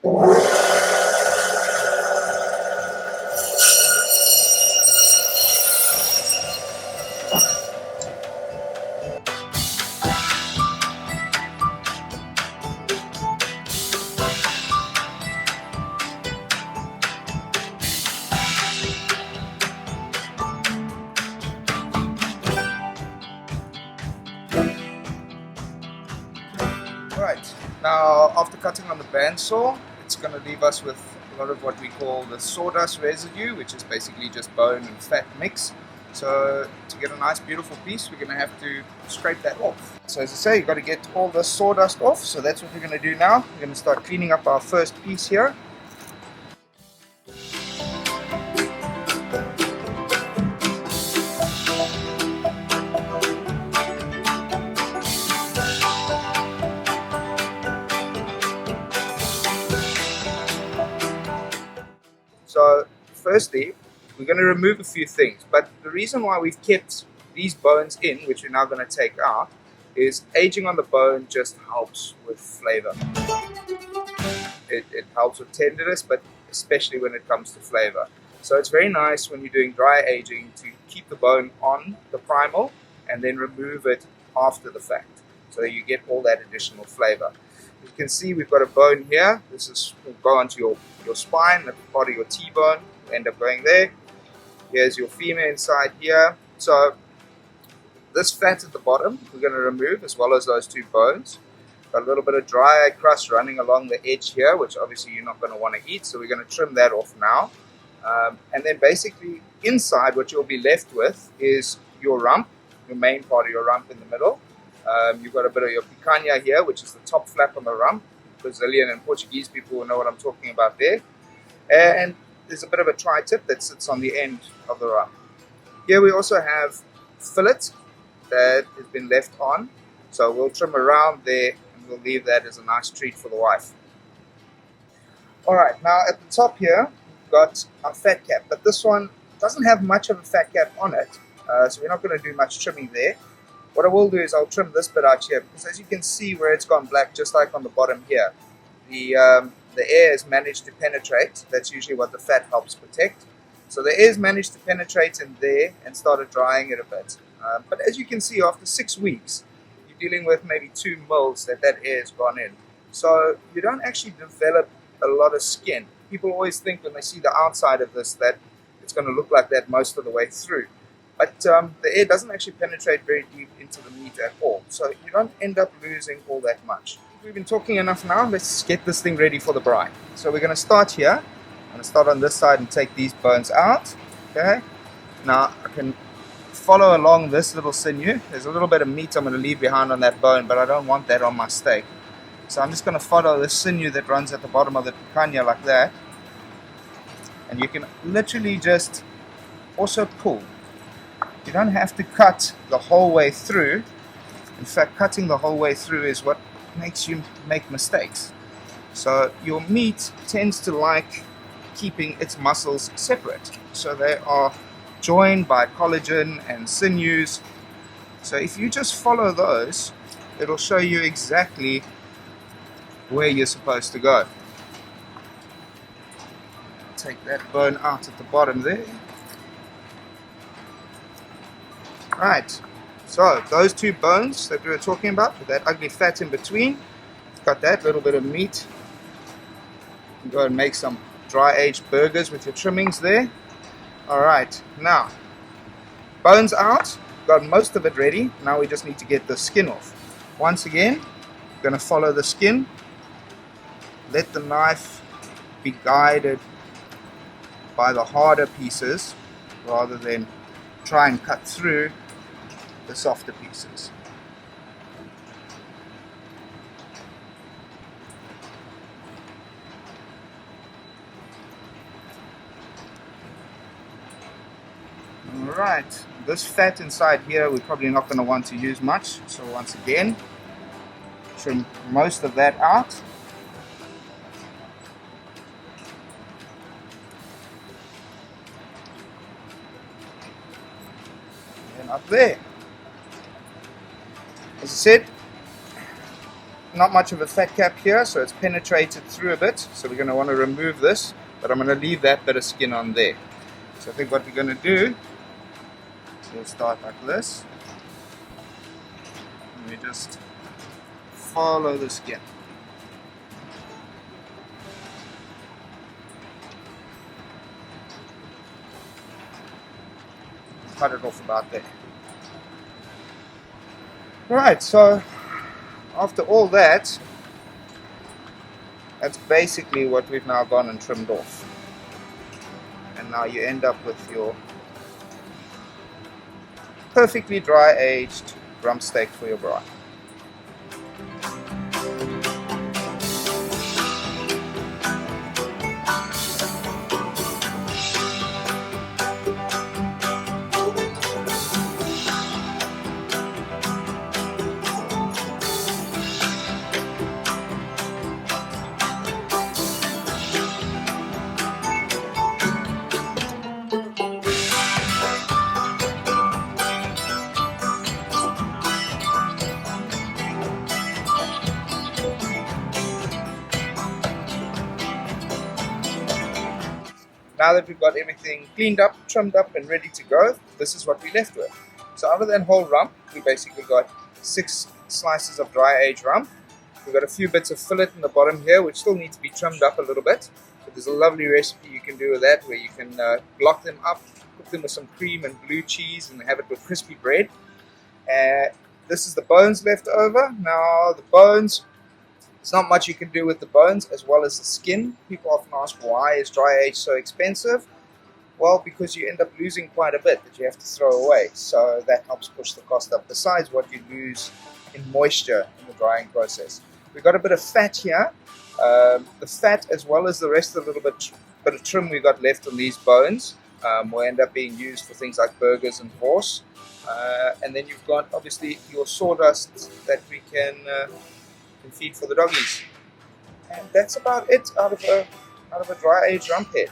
Alright, now after cutting on the bandsaw, it's going to leave us with a lot of what we call the sawdust residue, which is basically just bone and fat mix. So to get a nice beautiful piece, we're going to have to scrape that off. So as I say, you've got to get all the sawdust off, so that's what we're going to do now. We're going to start cleaning up our first piece here. So firstly, we're going to remove a few things, but the reason why we've kept these bones in, which we're now going to take out, is aging on the bone just helps with flavor. It helps with tenderness, but especially when it comes to flavor. So it's very nice when you're doing dry aging to keep the bone on the primal and then remove it after the fact, so that you get all that additional flavor. You can see we've got a bone here. This will go onto your spine, at the part of your T-bone, end up going there. Here's your femur inside here. So this fat at the bottom we're going to remove, as well as those two bones. Got a little bit of dry crust running along the edge here, which obviously you're not going to want to eat, so we're going to trim that off now. And then basically inside what you'll be left with is your rump, your main part of your rump in the middle. You've got a bit of your picanha here, which is the top flap on the rump. Brazilian and Portuguese people will know what I'm talking about there. And there's a bit of a tri-tip that sits on the end of the rump. Here we also have fillet that has been left on. So we'll trim around there and we'll leave that as a nice treat for the wife. Alright, now at the top here, we've got our fat cap, but this one doesn't have much of a fat cap on it. So we're not going to do much trimming there. What I will do is I'll trim this bit out here, because as you can see where it's gone black, just like on the bottom here, the air has managed to penetrate. That's usually what the fat helps protect. So the air's managed to penetrate in there and started drying it a bit. But as you can see, after 6 weeks, you're dealing with maybe 2 mils that air has gone in. So you don't actually develop a lot of skin. People always think when they see the outside of this that it's going to look like that most of the way through. But the air doesn't actually penetrate very deep into the meat at all. So you don't end up losing all that much. We've been talking enough now. Let's get this thing ready for the brine. So we're going to start here. I'm going to start on this side and take these bones out. Okay. Now I can follow along this little sinew. There's a little bit of meat I'm going to leave behind on that bone, but I don't want that on my steak. So I'm just going to follow this sinew that runs at the bottom of the picanha like that. And you can literally just also pull. You don't have to cut the whole way through. In fact, cutting the whole way through is what makes you make mistakes. So your meat tends to like keeping its muscles separate. So they are joined by collagen and sinews. So if you just follow those, it'll show you exactly where you're supposed to go. Take that bone out at the bottom there. Right, so those 2 bones that we were talking about, with that ugly fat in between, got that little bit of meat. You can go and make some dry aged burgers with your trimmings there. Alright, now, bones out, got most of it ready. Now we just need to get the skin off. Once again, I'm going to follow the skin. Let the knife be guided by the harder pieces rather than try and cut through the softer pieces. Alright, this fat inside here we're probably not going to want to use much, so once again trim most of that out. And up there. As I said, not much of a fat cap here, so it's penetrated through a bit, so we're going to want to remove this, but I'm going to leave that bit of skin on there. So I think what we're going to do, we'll start like this, and we just follow the skin. Cut it off about there. Right, so after all that, that's basically what we've now gone and trimmed off. And now you end up with your perfectly dry aged rump steak for your braai. Now that we've got everything cleaned up, trimmed up and ready to go, this is what we're left with. So out of that whole rump, we basically got 6 slices of dry aged rump. We've got a few bits of fillet in the bottom here, which still need to be trimmed up a little bit. But there's a lovely recipe you can do with that, where you can block them up, cook them with some cream and blue cheese, and have it with crispy bread. This is the bones left over. Now the bones, there's not much you can do with the bones as well as the skin. People often ask, why is dry aged so expensive? Well, because you end up losing quite a bit that you have to throw away. So that helps push the cost up, besides what you lose in moisture in the drying process. We've got a bit of fat here. The fat, as well as the rest of the little bit of trim we've got left on these bones, will end up being used for things like burgers and horse. And then you've got obviously your sawdust that we can feed for the doggies. And that's about it out of a dry aged rump head.